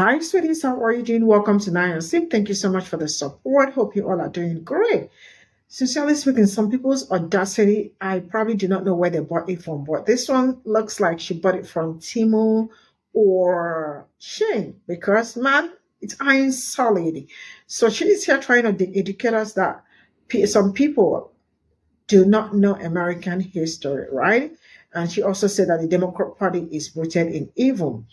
Hi, sweeties. How are you doing? Welcome to ncêled. Thank you so much for the support. Hope you all are doing great. Sincerely speaking, some people's audacity, I probably do not know where they bought it from, but this one looks like she bought it from Timo or Shane because, man, it's iron solid. So she is here trying to educate us that some people do not know American history, right? And she also said that the Democrat Party is rooted in evil.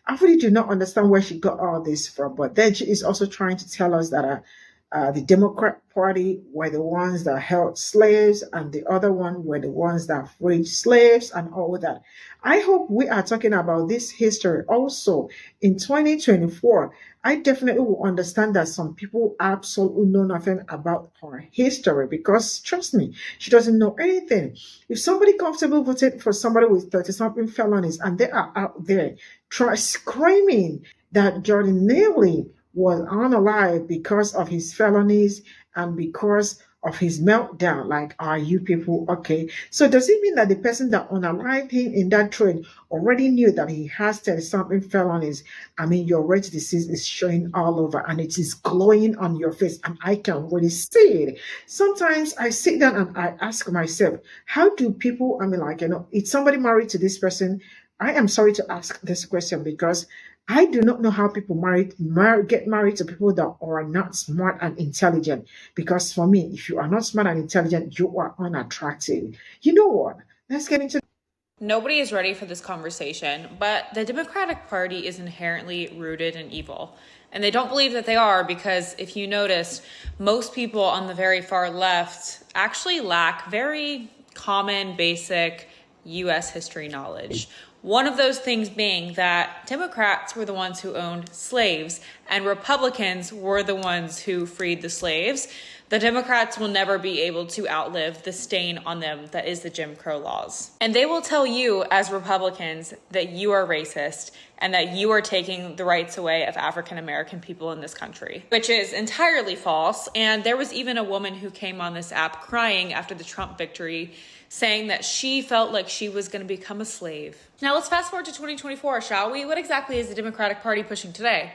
I really do not understand where she got all this from, but then she is also trying to tell us that the Democrat Party were the ones that held slaves, and the other one were the ones that freed slaves, and all that. I hope we are talking about this history also in 2024. I definitely will understand that some people absolutely know nothing about her history because, trust me, she doesn't know anything. If somebody comfortable voted for somebody with 30 something felonies and they are out there screaming that Jordan Neely was unalive because of his felonies and because of his meltdown. Like, are you people okay? So does it mean that the person that unalived him in that trade already knew that he has 30 something felonies? I mean, your rare disease is showing all over and it is glowing on your face, and I can really see it. Sometimes I sit down and I ask myself, how do people, I mean, like, is somebody married to this person? I am sorry to ask this question because I do not know how people get married to people that are not smart and intelligent. Because for me, if you are not smart and intelligent, you are unattractive. You know what? Let's get into. Nobody is ready for this conversation, but the Democratic Party is inherently rooted in evil. And they don't believe that they are because if you notice, most people on the very far left actually lack very common, basic U.S. history knowledge. One of those things being that Democrats were the ones who owned slaves and Republicans were the ones who freed the slaves. The Democrats will never be able to outlive the stain on them that is the Jim Crow laws. And they will tell you as Republicans that you are racist and that you are taking the rights away of African American people in this country, which is entirely false. And there was even a woman who came on this app crying after the Trump victory, saying that she felt like she was going to become a slave. Now let's fast forward to 2024, shall we? What exactly is the Democratic Party pushing today?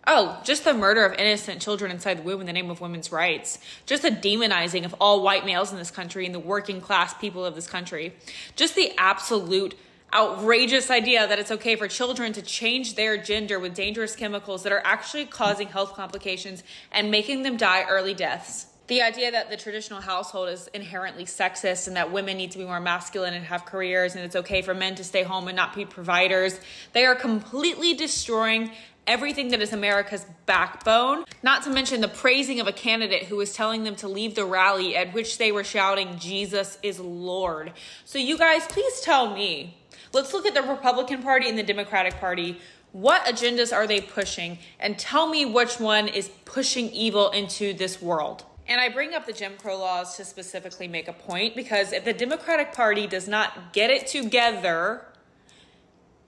Oh, just the murder of innocent children inside the womb in the name of women's rights. Just the demonizing of all white males in this country and the working class people of this country. Just the absolute outrageous idea that it's okay for children to change their gender with dangerous chemicals that are actually causing health complications and making them die early deaths. The idea that the traditional household is inherently sexist and that women need to be more masculine and have careers and it's okay for men to stay home and not be providers. They are completely destroying everything that is America's backbone, not to mention the praising of a candidate who was telling them to leave the rally at which they were shouting, Jesus is Lord. So you guys, please tell me, let's look at the Republican Party and the Democratic Party. What agendas are they pushing? And tell me which one is pushing evil into this world. And I bring up the Jim Crow laws to specifically make a point because if the Democratic Party does not get it together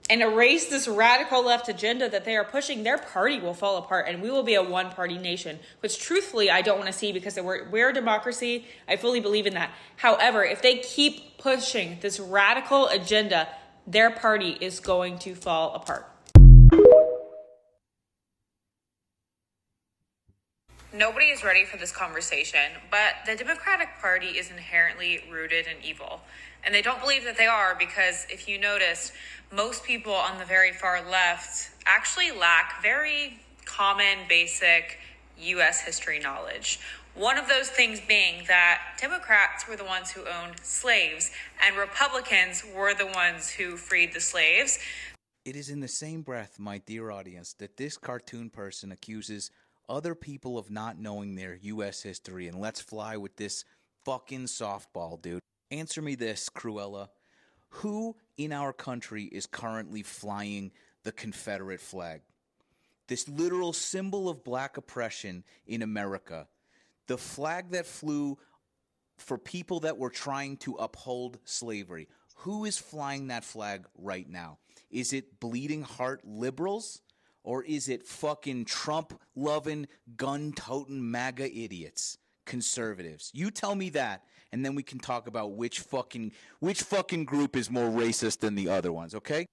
and erase this radical left agenda that they are pushing, their party will fall apart and we will be a one-party nation, which truthfully I don't want to see because we're a democracy. I fully believe in that. However, if they keep pushing this radical agenda, their party is going to fall apart. Nobody is ready for this conversation, but the Democratic Party is inherently rooted in evil. And they don't believe that they are because if you notice, most people on the very far left actually lack very common, basic U.S. history knowledge. One of those things being that Democrats were the ones who owned slaves and Republicans were the ones who freed the slaves. It is in the same breath, my dear audience, that this cartoon person accuses other people of not knowing their U.S. history, and let's fly with this fucking softball, dude. Answer me this, Cruella. Who in our country is currently flying the Confederate flag? This literal symbol of black oppression in America. The flag that flew for people that were trying to uphold slavery. Who is flying that flag right now? Is it bleeding heart liberals? Or is it fucking Trump-loving, gun-toting MAGA idiots, conservatives? You tell me that, and then we can talk about which fucking group is more racist than the other ones, okay?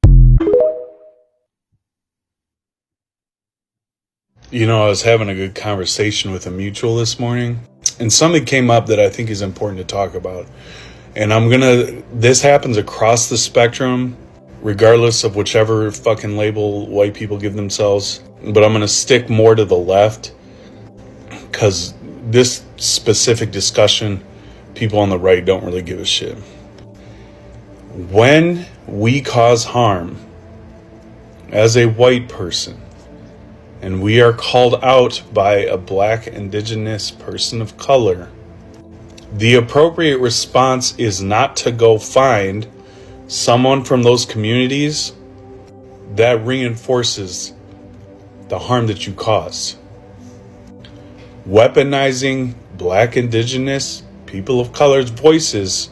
You know, I was having a good conversation with a mutual this morning, and something came up that I think is important to talk about. And this happens across the spectrum, regardless of whichever fucking label white people give themselves. But I'm gonna stick more to the left, because this specific discussion, people on the right don't really give a shit. When we cause harm as a white person, and we are called out by a black, indigenous person of color, the appropriate response is not to go find someone from those communities that reinforces the harm that you caused. Weaponizing black, indigenous, people of color's voices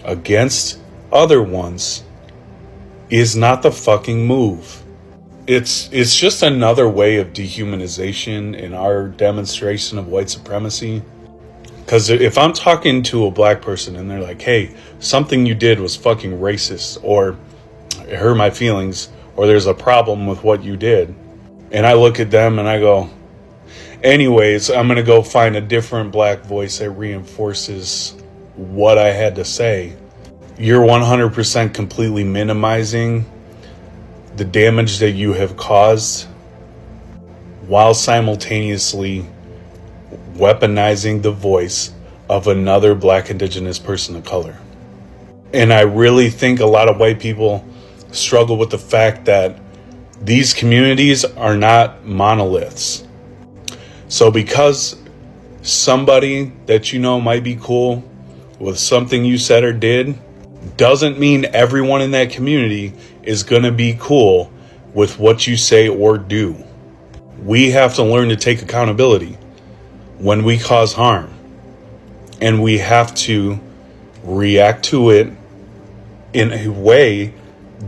against other ones is not the fucking move. It's just another way of dehumanization in our demonstration of white supremacy. Because if I'm talking to a black person and they're like, hey, something you did was fucking racist, or it hurt my feelings, or there's a problem with what you did, and I look at them and I go, anyways, I'm going to go find a different black voice that reinforces what I had to say, you're 100% completely minimizing the damage that you have caused while simultaneously weaponizing the voice of another black, indigenous person of color. And I really think a lot of white people struggle with the fact that these communities are not monoliths. So because somebody that you know might be cool with something you said or did, doesn't mean everyone in that community is going to be cool with what you say or do. We have to learn to take accountability when we cause harm, and we have to react to it in a way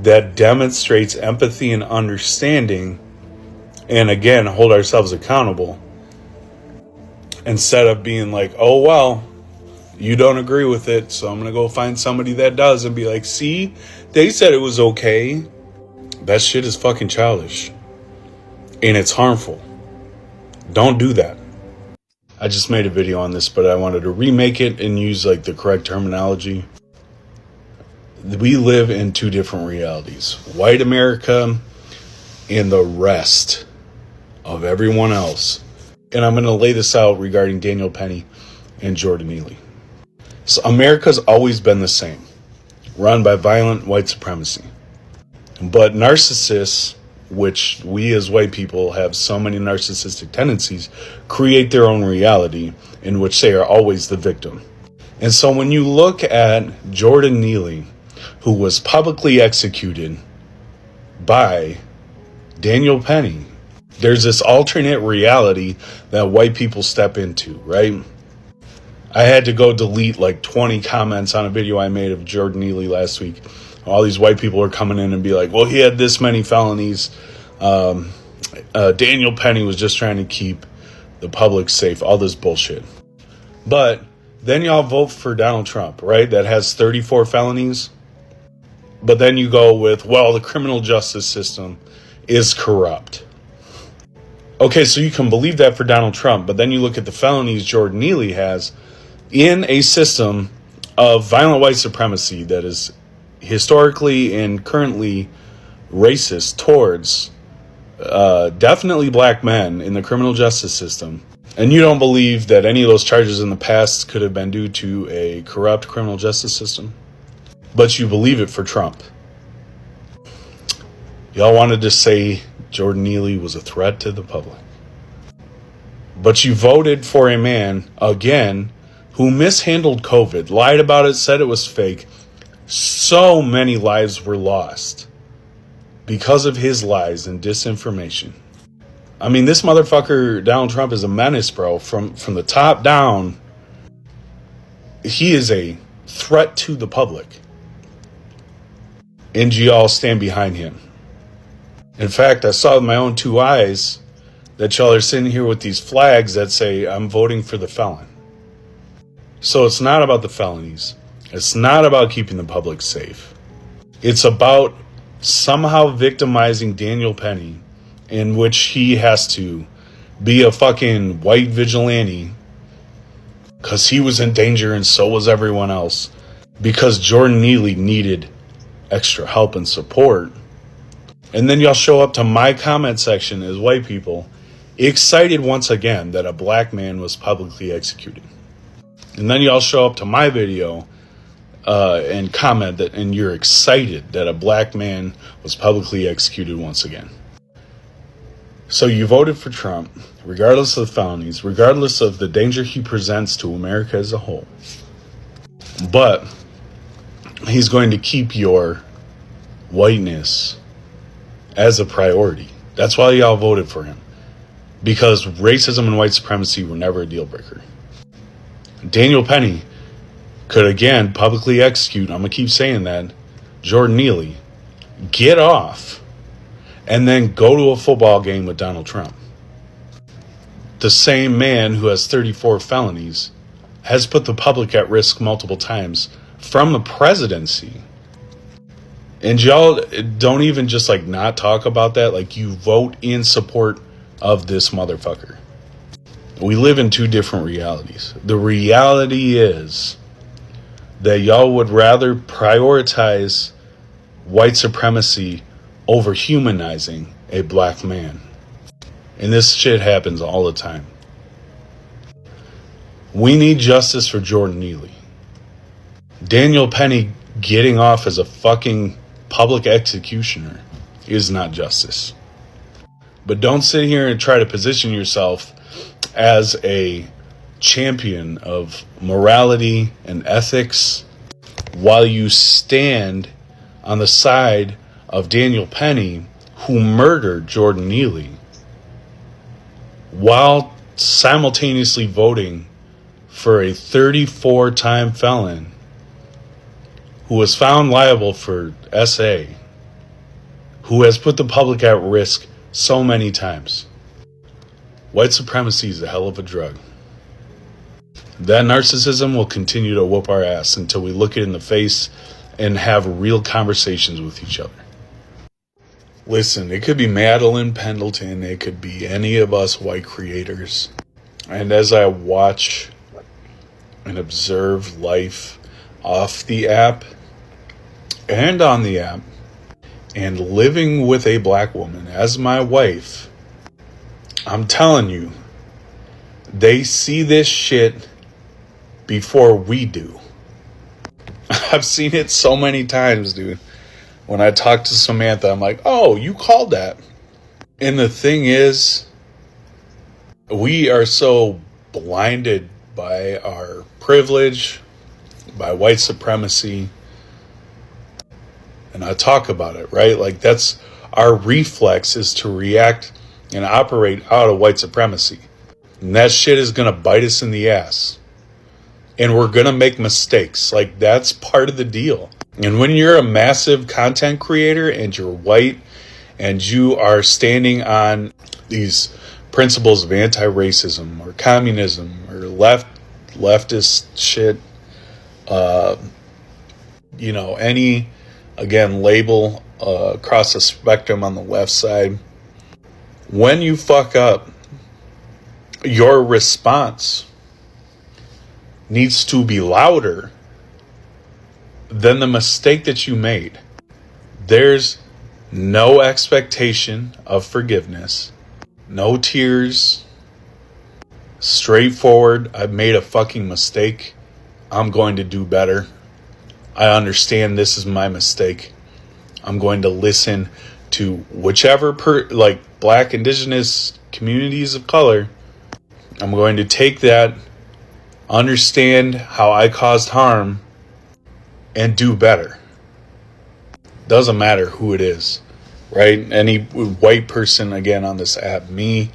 that demonstrates empathy and understanding, and again, hold ourselves accountable, instead of being like, oh, well, you don't agree with it, so I'm going to go find somebody that does and be like, see, they said it was okay. That shit is fucking childish. And it's harmful. Don't do that. I just made a video on this, but I wanted to remake it and use like the correct terminology. We live in two different realities. White America and the rest of everyone else. And I'm going to lay this out regarding Daniel Penny and Jordan Neely. So America's always been the same, run by violent white supremacy. But narcissists, which we as white people have so many narcissistic tendencies, create their own reality in which they are always the victim. And so when you look at Jordan Neely, who was publicly executed by Daniel Penny, there's this alternate reality that white people step into, right? I had to go delete like 20 comments on a video I made of Jordan Neely last week. All these white people are coming in and be like, well, he had this many felonies. Daniel Penny was just trying to keep the public safe, all this bullshit. But then y'all vote for Donald Trump, right? That has 34 felonies. But then you go with, well, the criminal justice system is corrupt. Okay, so you can believe that for Donald Trump, but then you look at the felonies Jordan Neely has in a system of violent white supremacy that is historically and currently racist towards definitely black men in the criminal justice system. And you don't believe that any of those charges in the past could have been due to a corrupt criminal justice system, but you believe it for Trump. Y'all wanted to say Jordan Neely was a threat to the public. But you voted for a man, again, who mishandled COVID, lied about it, said it was fake. So many lives were lost because of his lies and disinformation. I mean, this motherfucker, Donald Trump, is a menace, bro. From the top down, he is a threat to the public. And you all stand behind him. In fact, I saw with my own two eyes that y'all are sitting here with these flags that say, I'm voting for the felon. So it's not about the felonies. It's not about keeping the public safe. It's about somehow victimizing Daniel Penny, in which he has to be a fucking white vigilante because he was in danger and so was everyone else, because Jordan Neely needed extra help and support. And then y'all show up to my comment section as white people, excited once again that a black man was publicly executed. And then y'all show up to my video and comment that, and you're excited that a black man was publicly executed once again. So you voted for Trump, regardless of the felonies, regardless of the danger he presents to America as a whole. But he's going to keep your whiteness as a priority. That's why y'all voted for him. Because racism and white supremacy were never a deal breaker. Daniel Penny could again publicly execute, I'm going to keep saying that, Jordan Neely, get off, and then go to a football game with Donald Trump. The same man who has 34 felonies has put the public at risk multiple times from the presidency. And y'all don't even just like not talk about that. Like, you vote in support of this motherfucker. We live in two different realities. The reality is that y'all would rather prioritize white supremacy over humanizing a black man. And this shit happens all the time. We need justice for Jordan Neely. Daniel Penny getting off as a fucking public executioner is not justice. But don't sit here and try to position yourself as a champion of morality and ethics while you stand on the side of Daniel Penny, who murdered Jordan Neely, while simultaneously voting for a 34-time felon who was found liable for SA, who has put the public at risk so many times. White supremacy is a hell of a drug. That narcissism will continue to whoop our ass until we look it in the face and have real conversations with each other. Listen, it could be Madeline Pendleton, it could be any of us white creators. And as I watch and observe life off the app and on the app, and living with a black woman as my wife, I'm telling you, they see this shit before we do. I've seen it so many times, dude. When I talk to Samantha, I'm like, oh, you called that. And the thing is, we are so blinded by our privilege, by white supremacy. And I talk about it, right? Like, that's our reflex, is to react and operate out of white supremacy. And that shit is going to bite us in the ass. And we're going to make mistakes. Like, that's part of the deal. And when you're a massive content creator and you're white and you are standing on these principles of anti-racism or communism or leftist shit, any, again, label across the spectrum on the left side, when you fuck up, your response needs to be louder than the mistake that you made. There's no expectation of forgiveness, no tears, straightforward, I've made a fucking mistake, I'm going to do better, I understand this is my mistake, I'm going to listen to whichever black, indigenous communities of color, I'm going to take that, understand how I caused harm, and do better. Doesn't matter who it is, right? Any white person, again, on this app, me,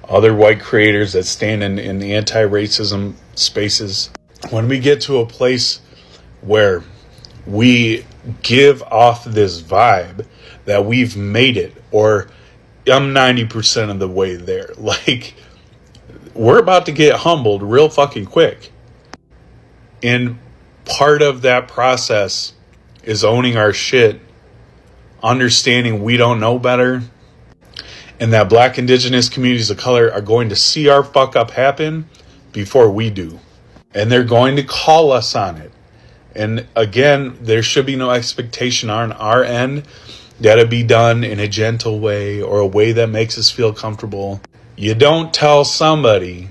other white creators that stand in the anti-racism spaces. When we get to a place where we give off this vibe that we've made it, or I'm 90% of the way there, like, we're about to get humbled real fucking quick. And part of that process is owning our shit, understanding we don't know better, and that black indigenous communities of color are going to see our fuck up happen before we do. And they're going to call us on it. And again, there should be no expectation on our end that it be done in a gentle way or a way that makes us feel comfortable. You don't tell somebody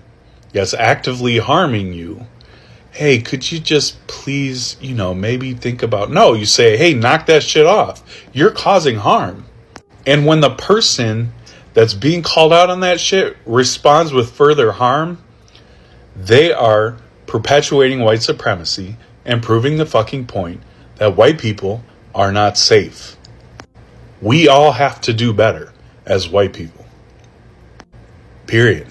that's actively harming you, hey, could you just please, maybe think about... No, you say, hey, knock that shit off. You're causing harm. And when the person that's being called out on that shit responds with further harm, they are perpetuating white supremacy and proving the fucking point that white people are not safe. We all have to do better as white people. Period.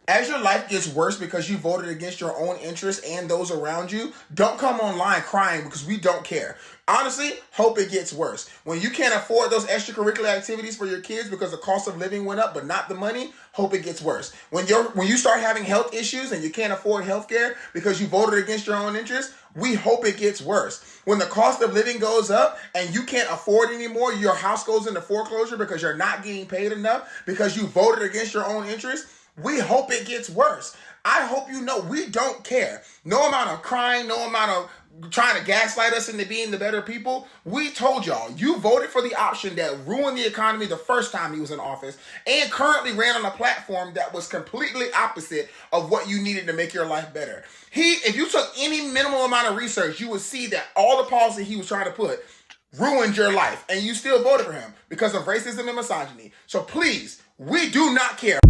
As your life gets worse because you voted against your own interests and those around you, don't come online crying because we don't care. Honestly, hope it gets worse. When you can't afford those extracurricular activities for your kids because the cost of living went up but not the money, hope it gets worse. When you start having health issues and you can't afford health care because you voted against your own interests, we hope it gets worse. When the cost of living goes up and you can't afford anymore, your house goes into foreclosure because you're not getting paid enough because you voted against your own interests, we hope it gets worse. I hope you know we don't care. No amount of crying, no amount of trying to gaslight us into being the better people. We told y'all, you voted for the option that ruined the economy the first time he was in office and currently ran on a platform that was completely opposite of what you needed to make your life better. If you took any minimal amount of research, you would see that all the policy he was trying to put ruined your life, and you still voted for him because of racism and misogyny. So please, we do not care.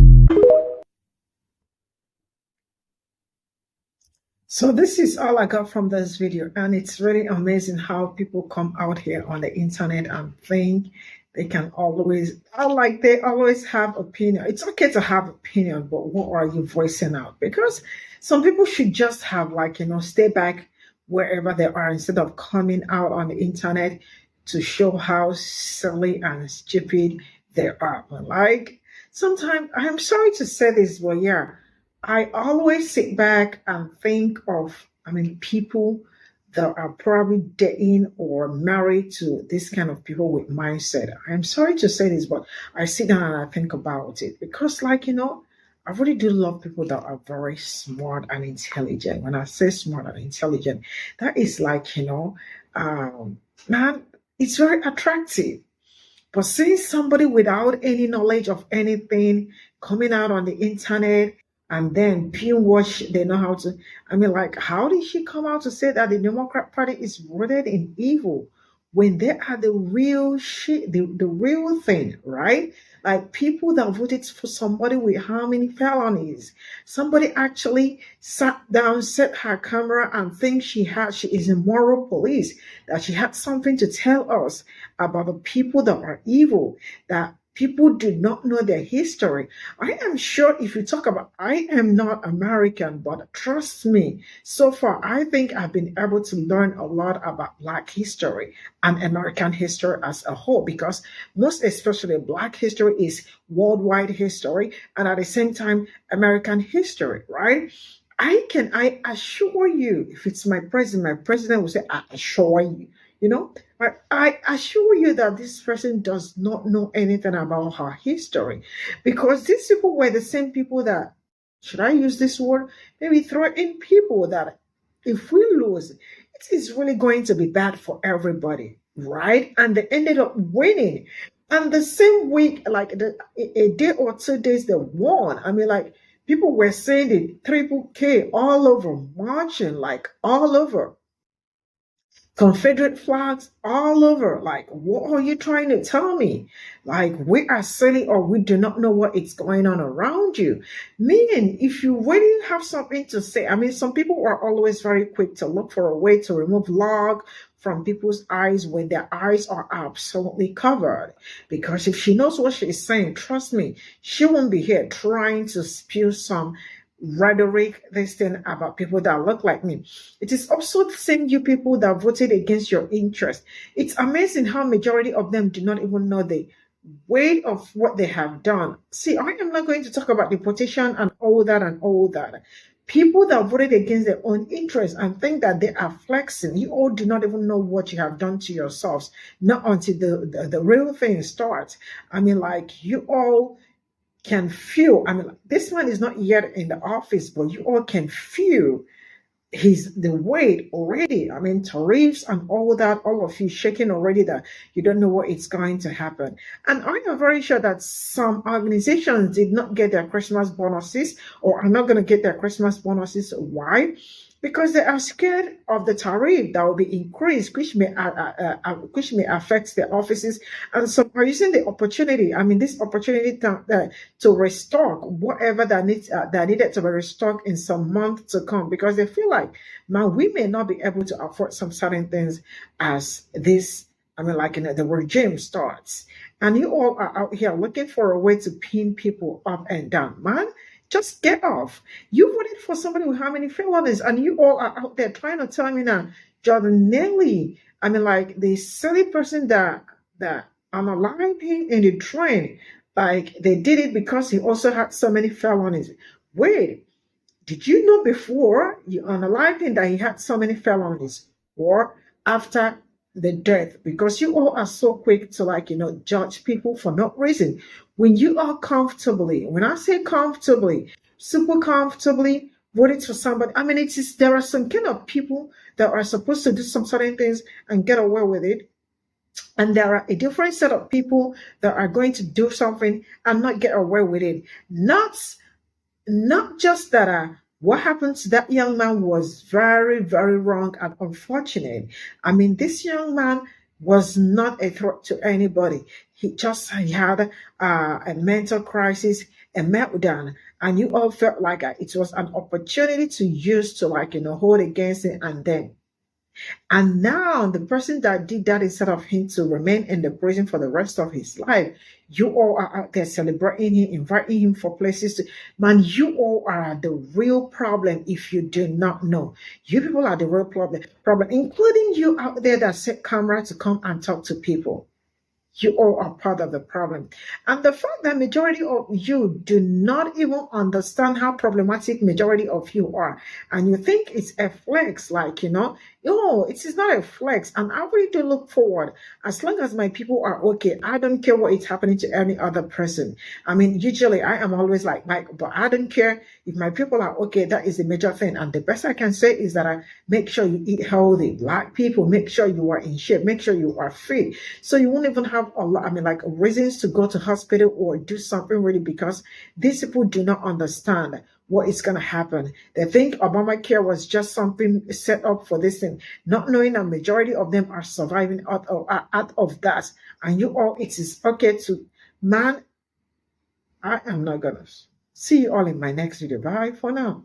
So this is all I got from this video, and it's really amazing how people come out here on the internet and think they can they always have opinion. It's okay to have opinion, but what are you voicing out? Because some people should just have stay back wherever they are instead of coming out on the internet to show how silly and stupid they are. Sometimes, I'm sorry to say this, but yeah, I always sit back and think of, people that are probably dating or married to this kind of people with mindset. I'm sorry to say this, but I sit down and I think about it because, I really do love people that are very smart and intelligent. When I say smart and intelligent, that is man, it's very attractive. But seeing somebody without any knowledge of anything coming out on the internet and then being what they know how to, how did she come out to say that the Democrat Party is rooted in evil when they are the real shit, the real thing, right? Like people that voted for somebody with how many felonies? Somebody actually sat down, set her camera and think she is a moral police, that she had something to tell us about the people that are evil, that people do not know their history. I am sure if you talk about, I am not American, but trust me, so far, I think I've been able to learn a lot about Black history and American history as a whole, because most especially Black history is worldwide history, and at the same time, American history, right? I assure you, if it's my president will say, I assure you, but I assure you that this person does not know anything about her history, because these people were the same people that, should I use this word? Maybe throw in people that if we lose, it is really going to be bad for everybody, right? And they ended up winning. And the same week, a day or 2 days, they won. People were saying the triple K all over, marching, all over. Confederate flags all over. What are you trying to tell me? We are silly or we do not know what is going on around you. Meaning, if you really have something to say, some people are always very quick to look for a way to remove log from people's eyes when their eyes are absolutely covered. Because if she knows what she is saying, trust me, she won't be here trying to spew some rhetoric, this thing about people that look like me. It is also the same you people that voted against your interest. It's amazing how majority of them do not even know the weight of what they have done. See, I am not going to talk about deportation and all that. People that voted against their own interests and think that they are flexing. You all do not even know what you have done to yourselves, not until the real thing starts. I mean, like, you all can feel, I mean, this man is not yet in the office, but you all can feel the weight already. I mean, tariffs and all that, all of you shaking already that you don't know what is going to happen. And I am very sure that some organizations did not get their Christmas bonuses or are not going to get their Christmas bonuses. Why? Because they are scared of the tariff that will be increased, which may affect their offices. And some are using the opportunity. I mean, this opportunity to restock whatever that needed to be restocked in some months to come, because they feel like, man, we may not be able to afford some certain things as this. I mean, like, the regime starts, and you all are out here looking for a way to pin people up and down, man. Just get off. You voted for somebody with how many felonies, and you all are out there trying to tell me now, Jordan Nelly, I mean, like, the silly person that unalived him in the train, like, they did it because he also had so many felonies. Wait, did you know before you unalived him that he had so many felonies, or after the death? Because you all are so quick to, like, judge people for no reason. When you are comfortably, when I say comfortably, super comfortably voted for somebody, I mean, there are some kind of people that are supposed to do some certain things and get away with it. And there are a different set of people that are going to do something and not get away with it. Not just that what happened to that young man was very, very wrong and unfortunate. I mean, this young man was not a threat to anybody. He had a mental crisis, a meltdown, and you all felt like it was an opportunity to use to, like, hold against it. And now the person that did that, instead of him to remain in the prison for the rest of his life, you all are out there celebrating him, inviting him for places to, man, you all are the real problem if you do not know. You people are the real problem, including you out there that set camera to come and talk to people. You all are part of the problem. And the fact that majority of you do not even understand how problematic majority of you are, and you think it's a flex, like, no, it is not a flex. And I really do look forward, as long as my people are okay, I don't care what is happening to any other person. I mean, usually I am always like, but I don't care if my people are okay. That is a major thing. And the best I can say is that I make sure you eat healthy. Black people, make sure you are in shape, make sure you are fit. So you won't even have a lot, I mean, like, reasons to go to hospital or do something really, because these people do not understand what is going to happen. They think Obamacare was just something set up for this thing, not knowing a majority of them are surviving out of that. And you all, it is okay to, man, I am not going to see you all in my next video. Bye for now.